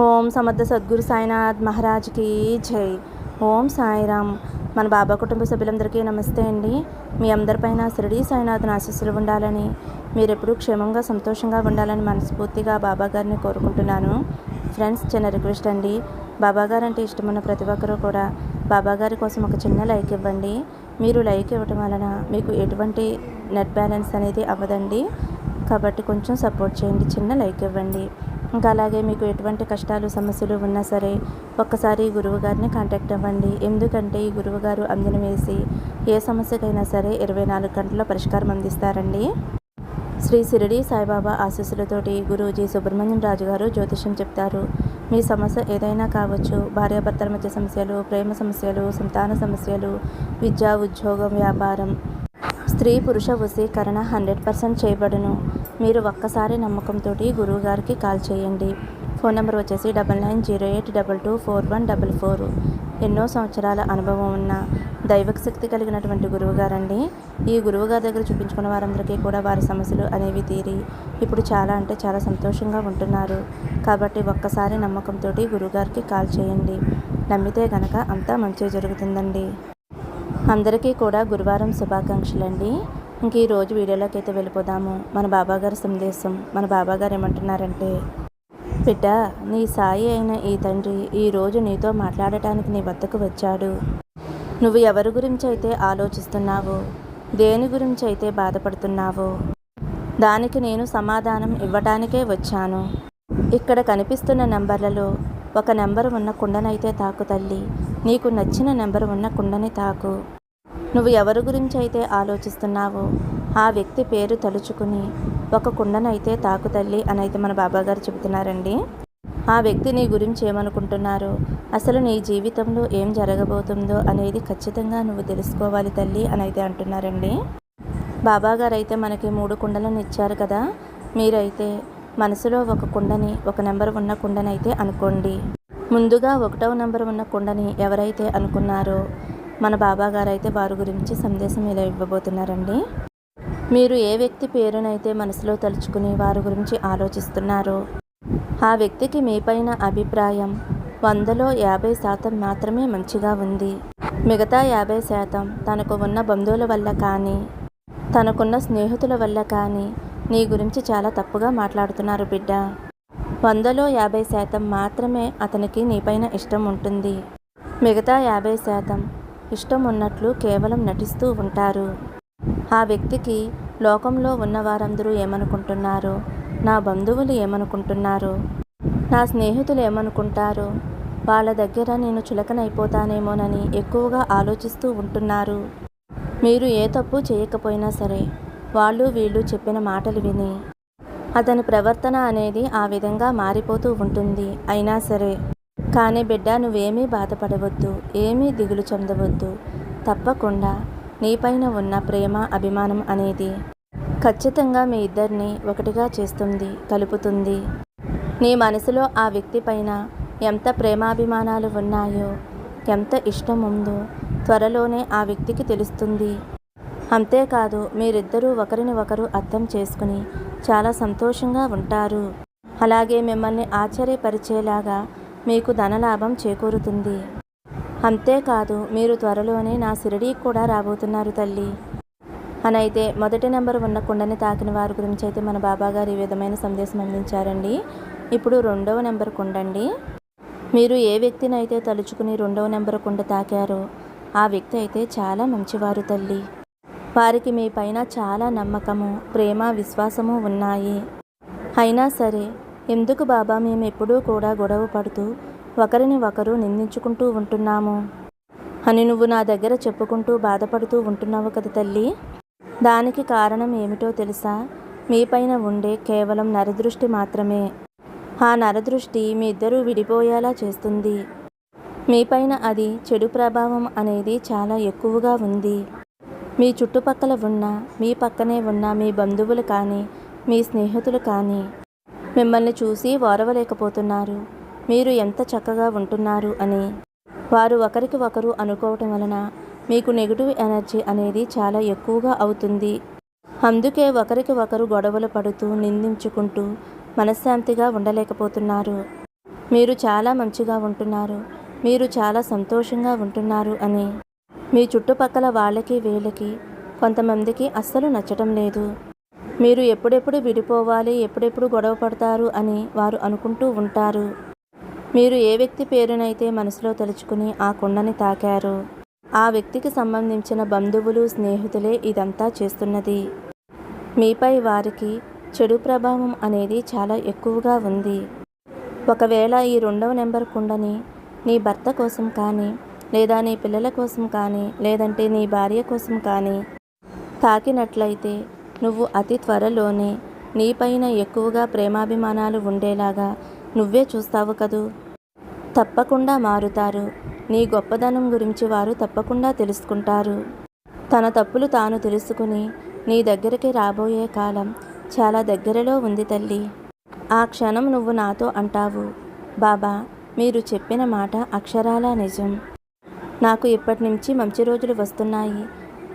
ఓం సమర్థ సద్గురు సాయినాథ్ మహారాజ్కి జై. ఓం సాయిరామ్. మన బాబా కుటుంబ సభ్యులందరికీ నమస్తే అండి. మీ అందరిపైన షిరిడి సాయినాథ్ ఆశీస్సులు ఉండాలని, మీరెప్పుడూ క్షేమంగా సంతోషంగా ఉండాలని మనస్ఫూర్తిగా బాబా గారిని కోరుకుంటున్నాను. ఫ్రెండ్స్, చిన్న రిక్వెస్ట్ అండి. బాబా గారు అంటే ఇష్టమున్న ప్రతి ఒక్కరూ కూడా బాబా గారి కోసం ఒక చిన్న లైక్ ఇవ్వండి. మీరు లైక్ ఇవ్వటం వలన మీకు ఎటువంటి నెట్ బ్యాలెన్స్ అనేది అవ్వదండి. కాబట్టి కొంచెం సపోర్ట్ చేయండి, చిన్న లైక్ ఇవ్వండి. ఇంకా అలాగే మీకు ఎటువంటి కష్టాలు సమస్యలు ఉన్నా సరే ఒక్కసారి గురువు గారిని కాంటాక్ట్ అవ్వండి. ఎందుకంటే ఈ గురువు గారు అంజన వేసి ఏ సమస్యకైనా సరే 24 గంటల్లో పరిష్కారం అందిస్తారండి. శ్రీ షిరిడి సాయిబాబా ఆశీస్సులతోటి గురూజీ సుబ్రహ్మణ్యం రాజు గారు జ్యోతిష్యం చెప్తారు. మీ సమస్య ఏదైనా కావచ్చు. భార్యాభర్తల మధ్య సమస్యలు, ప్రేమ సమస్యలు, సంతాన సమస్యలు, విద్య, ఉద్యోగం, వ్యాపారం, స్త్రీ పురుష వశీకరణ 100% చేయబడును. మీరు ఒక్కసారి నమ్మకంతో గురువుగారికి కాల్ చేయండి. ఫోన్ నెంబర్ వచ్చేసి 9908224144. ఎన్నో సంవత్సరాల అనుభవం ఉన్న దైవక శక్తి కలిగినటువంటి గురువుగారండి. ఈ గురువుగారి దగ్గర చూపించుకున్న వారందరికీ కూడా వారి సమస్యలు అనేవి తీరి ఇప్పుడు చాలా అంటే చాలా సంతోషంగా ఉంటున్నారు. కాబట్టి ఒక్కసారి నమ్మకంతో గురువుగారికి కాల్ చేయండి. నమ్మితే కనుక అంతా మంచి జరుగుతుందండి. అందరికీ కూడా గురువారం శుభాకాంక్షలండి. ఇంక ఈరోజు వీడియోలోకి అయితే వెళ్ళిపోదాము. మన బాబాగారి సందేశం. మన బాబాగారు ఏమంటున్నారంటే, బిడ్డ, నీ సాయి అయిన ఈ తండ్రి ఈరోజు నీతో మాట్లాడటానికి నీ వద్దకు వచ్చాడు. నువ్వు ఎవరి గురించి అయితే ఆలోచిస్తున్నావో, దేని గురించి అయితే బాధపడుతున్నావో దానికి నేను సమాధానం ఇవ్వటానికే వచ్చాను. ఇక్కడ కనిపిస్తున్న నెంబర్లలో ఒక నెంబర్ ఉన్న కుండనైతే తాకు తల్లి. నీకు నచ్చిన నెంబర్ ఉన్న కుండని తాకు. నువ్వు ఎవరి గురించి అయితే ఆలోచిస్తున్నావో ఆ వ్యక్తి పేరు తలుచుకుని ఒక కుండనైతే తాకు తల్లి అని అయితే మన బాబాగారు చెబుతున్నారండి. ఆ వ్యక్తి నీ గురించి ఏమనుకుంటున్నారో, అసలు నీ జీవితంలో ఏం జరగబోతుందో అనేది ఖచ్చితంగా నువ్వు తెలుసుకోవాలి తల్లి అని అయితే అంటున్నారండి. బాబాగారు అయితే మనకి 3 కుండలను ఇచ్చారు కదా. మీరైతే మనసులో ఒక కుండని, ఒక నెంబర్ ఉన్న కుండనైతే అనుకోండి. ముందుగా 1వ నెంబర్ ఉన్న కుండని ఎవరైతే అనుకున్నారో మన బాబాగారు అయితే వారి గురించి సందేశం ఇలా ఇవ్వబోతున్నారండి. మీరు ఏ వ్యక్తి పేరునైతే మనసులో తలుచుకుని వారి గురించి ఆలోచిస్తున్నారో ఆ వ్యక్తికి మీపైన అభిప్రాయం 100లో 50% మాత్రమే మంచిగా ఉంది. మిగతా 50% తనకు ఉన్న బంధువుల వల్ల కానీ, తనకున్న స్నేహితుల వల్ల కానీ నీ గురించి చాలా తప్పుగా మాట్లాడుతున్నారు బిడ్డ. 100లో 50% మాత్రమే అతనికి నీపైన ఇష్టం ఉంటుంది. మిగతా 50% ఇష్టం ఉన్నట్లు కేవలం నటిస్తూ ఉంటారు. ఆ వ్యక్తికి లోకంలో ఉన్న వారందరూ ఏమనుకుంటున్నారో, నా బంధువులు ఏమనుకుంటున్నారో, నా స్నేహితులు ఏమనుకుంటారో, వాళ్ళ దగ్గర నేను చులకనైపోతానేమోనని ఎక్కువగా ఆలోచిస్తూ ఉంటున్నారు. మీరు ఏ తప్పు చేయకపోయినా సరే వాళ్ళు వీళ్ళు చెప్పిన మాటలు విని అతని ప్రవర్తన అనేది ఆ విధంగా మారిపోతూ ఉంటుంది. అయినా సరే కానీ బిడ్డ, నువ్వేమీ బాధపడవద్దు, ఏమీ దిగులు చెందవద్దు. తప్పకుండా నీపైన ఉన్న ప్రేమ, అభిమానం అనేది ఖచ్చితంగా మీ ఇద్దరిని ఒకటిగా చేస్తుంది, కలుపుతుంది. నీ మనసులో ఆ వ్యక్తి పైన ఎంత ప్రేమాభిమానాలు ఉన్నాయో, ఎంత ఇష్టం ఉందో త్వరలోనే ఆ వ్యక్తికి తెలుస్తుంది. అంతేకాదు, మీరిద్దరూ ఒకరిని ఒకరు అర్థం చేసుకుని చాలా సంతోషంగా ఉంటారు. అలాగే మిమ్మల్ని ఆశ్చర్యపరిచేలాగా మీకు ధనలాభం చేకూరుతుంది. అంతేకాదు, మీరు త్వరలోనే నా షిరిడీ కూడా రాబోతున్నారు తల్లి అని అయితే 1వ నెంబర్ ఉన్న కుండని తాకిన వారి గురించి అయితే మన బాబాగారు ఈ విధమైన సందేశం అందించారండి. ఇప్పుడు 2వ నెంబర్ కుండండి. మీరు ఏ వ్యక్తిని అయితే తలుచుకుని 2వ నెంబర్ కుండ తాకారో ఆ వ్యక్తి అయితే చాలా మంచివారు తల్లి. వారికి మీ పైన చాలా నమ్మకము, ప్రేమ, విశ్వాసము ఉన్నాయి. అయినా సరే ఎందుకు బాబా మేము ఎప్పుడూ కూడా గొడవ పడుతూ ఒకరిని ఒకరు నిందించుకుంటూ ఉంటున్నాము అని నువ్వు నా దగ్గర చెప్పుకుంటూ బాధపడుతూ ఉంటున్నావు కదా తల్లి. దానికి కారణం ఏమిటో తెలుసా? మీపైన ఉండే కేవలం నరదృష్టి మాత్రమే. ఆ నరదృష్టి మీ ఇద్దరూ విడిపోయేలా చేస్తుంది. మీపైన అది చెడు ప్రభావం అనేది చాలా ఎక్కువగా ఉంది. మీ చుట్టుపక్కల ఉన్న, మీ పక్కనే ఉన్న మీ బంధువులు కానీ, మీ స్నేహితులు కానీ మిమ్మల్ని చూసి ఓర్వలేకపోతున్నారు. మీరు ఎంత చక్కగా ఉంటున్నారు అని వారు ఒకరికి ఒకరు అనుకోవటం వలన మీకు నెగిటివ్ ఎనర్జీ అనేది చాలా ఎక్కువగా అవుతుంది. అందుకే ఒకరికి ఒకరు గొడవలు పడుతూ నిందించుకుంటూ మనశ్శాంతిగా ఉండలేకపోతున్నారు. మీరు చాలా మంచిగా ఉంటున్నారు, మీరు చాలా సంతోషంగా ఉంటున్నారు అని మీ చుట్టుపక్కల వాళ్ళకి వీళ్ళకి కొంతమందికి అస్సలు నచ్చటం లేదు. మీరు ఎప్పుడెప్పుడు విడిపోవాలి, ఎప్పుడెప్పుడు గొడవ పడతారు అని వారు అనుకుంటూ ఉంటారు. మీరు ఏ వ్యక్తి పేరునైతే మనసులో తలుచుకుని ఆ కుండని తాకారో ఆ వ్యక్తికి సంబంధించిన బంధువులు, స్నేహితులే ఇదంతా చేస్తున్నది. మీపై వారికి చెడు ప్రభావం అనేది చాలా ఎక్కువగా ఉంది. ఒకవేళ ఈ 2వ నెంబర్ కుండని నీ భర్త కోసం కానీ, లేదా నీ పిల్లల కోసం కానీ, లేదంటే నీ భార్య కోసం కానీ తాకినట్లయితే నువ్వు అతి త్వరలోనే నీపైన ఎక్కువగా ప్రేమాభిమానాలు ఉండేలాగా నువ్వే చూస్తావు కదూ. తప్పకుండా మారుతారు. నీ గొప్పదనం గురించి వారు తప్పకుండా తెలుసుకుంటారు. తన తప్పులు తాను తెలుసుకుని నీ దగ్గరికి రాబోయే కాలం చాలా దగ్గరలో ఉంది తల్లి. ఆ క్షణం నువ్వు నాతో అంటావు, బాబా మీరు చెప్పిన మాట అక్షరాలా నిజం. నాకు ఇప్పటి నుంచి మంచి రోజులు వస్తున్నాయి,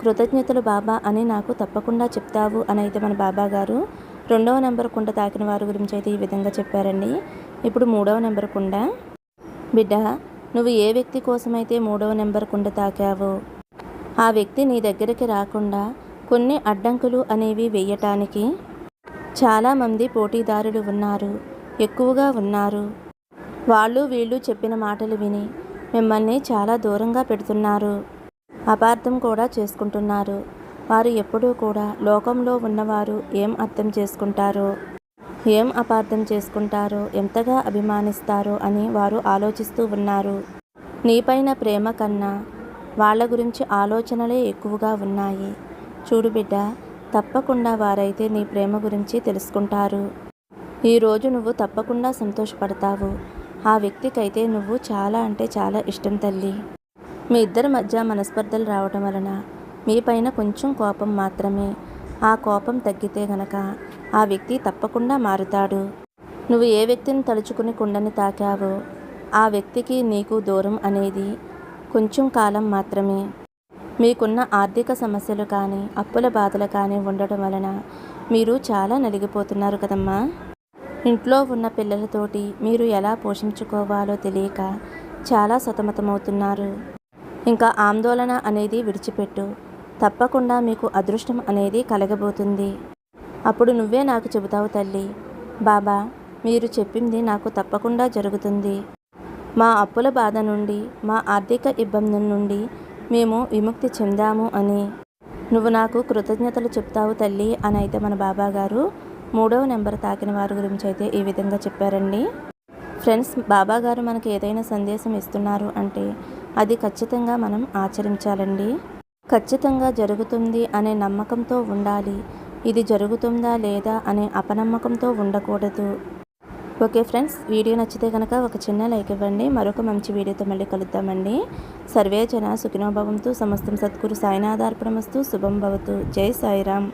కృతజ్ఞతలు బాబా అని నాకు తప్పకుండా చెప్తావు అని అయితే మన బాబా గారు 2వ నెంబర్ కుండ తాకిన వారి గురించి అయితే ఈ విధంగా చెప్పారండి. ఇప్పుడు 3వ నెంబర్ కుండ. బిడ్డ, నువ్వు ఏ వ్యక్తి కోసమైతే 3వ నెంబర్ కుండ తాకావో ఆ వ్యక్తి నీ దగ్గరికి రాకుండా కొన్ని అడ్డంకులు అనేవి వేయటానికి చాలామంది పోటీదారులు ఉన్నారు, ఎక్కువగా ఉన్నారు. వాళ్ళు వీళ్ళు చెప్పిన మాటలు విని మిమ్మల్ని చాలా దూరంగా పెడుతున్నారు, అపార్థం కూడా చేసుకుంటున్నారు. వారు ఎప్పుడూ కూడా లోకంలో ఉన్నవారు ఏం అర్థం చేసుకుంటారో, ఏం అపార్థం చేసుకుంటారో, ఎంతగా అభిమానిస్తారో అని వారు ఆలోచిస్తూ ఉన్నారు. నీపైన ప్రేమ కన్నా వాళ్ళ గురించి ఆలోచనలే ఎక్కువగా ఉన్నాయి. చూడు బిడ్డ, తప్పకుండా వారైతే నీ ప్రేమ గురించి తెలుసుకుంటారు. ఈరోజు నువ్వు తప్పకుండా సంతోషపడతావు. ఆ వ్యక్తికైతే నువ్వు చాలా అంటే చాలా ఇష్టం తల్లి. మీ ఇద్దరి మధ్య మనస్పర్ధలు రావటం వలన మీపైన కొంచెం కోపం మాత్రమే. ఆ కోపం తగ్గితే గనక ఆ వ్యక్తి తప్పకుండా మారుతాడు. నువ్వు ఏ వ్యక్తిని తలుచుకుని కుండని తాకావో ఆ వ్యక్తికి నీకు దూరం అనేది కొంచెం కాలం మాత్రమే. మీకున్న ఆర్థిక సమస్యలు కానీ, అప్పుల బాధలు కానీ ఉండటం వలన మీరు చాలా నలిగిపోతున్నారు కదమ్మా. ఇంట్లో ఉన్న పిల్లలతోటి మీరు ఎలా పోషించుకోవాలో తెలియక చాలా సతమతమవుతున్నారు. ఇంకా ఆందోళన అనేది విడిచిపెట్టు. తప్పకుండా మీకు అదృష్టం అనేది కలగబోతుంది. అప్పుడు నువ్వే నాకు చెబుతావు తల్లి, బాబా మీరు చెప్పింది నాకు తప్పకుండా జరుగుతుంది. మా అప్పుల బాధ నుండి, మా ఆర్థిక ఇబ్బందుల నుండి మేము విముక్తి చెందాము అని నువ్వు నాకు కృతజ్ఞతలు చెప్తావు తల్లి అని అయితే మన బాబా గారు 3వ నెంబర్ తాకిన వారి గురించి అయితే ఈ విధంగా చెప్పారండి. ఫ్రెండ్స్, బాబా గారు మనకి ఏదైనా సందేశం ఇస్తున్నారు అంటే అది ఖచ్చితంగా మనం ఆచరించాలండి. ఖచ్చితంగా జరుగుతుంది అనే నమ్మకంతో ఉండాలి. ఇది జరుగుతుందా లేదా అనే అపనమ్మకంతో ఉండకూడదు. ఓకే ఫ్రెండ్స్, వీడియో నచ్చితే కనుక ఒక చిన్న లైక్ ఇవ్వండి. మరొక మంచి వీడియోతో మళ్ళీ కలుద్దామండి. సర్వే జన సుఖినో భవంతు. సమస్తం సద్గురు సాయినాథార్పణమస్తు. శుభం భవతు. జై సాయిరామ్.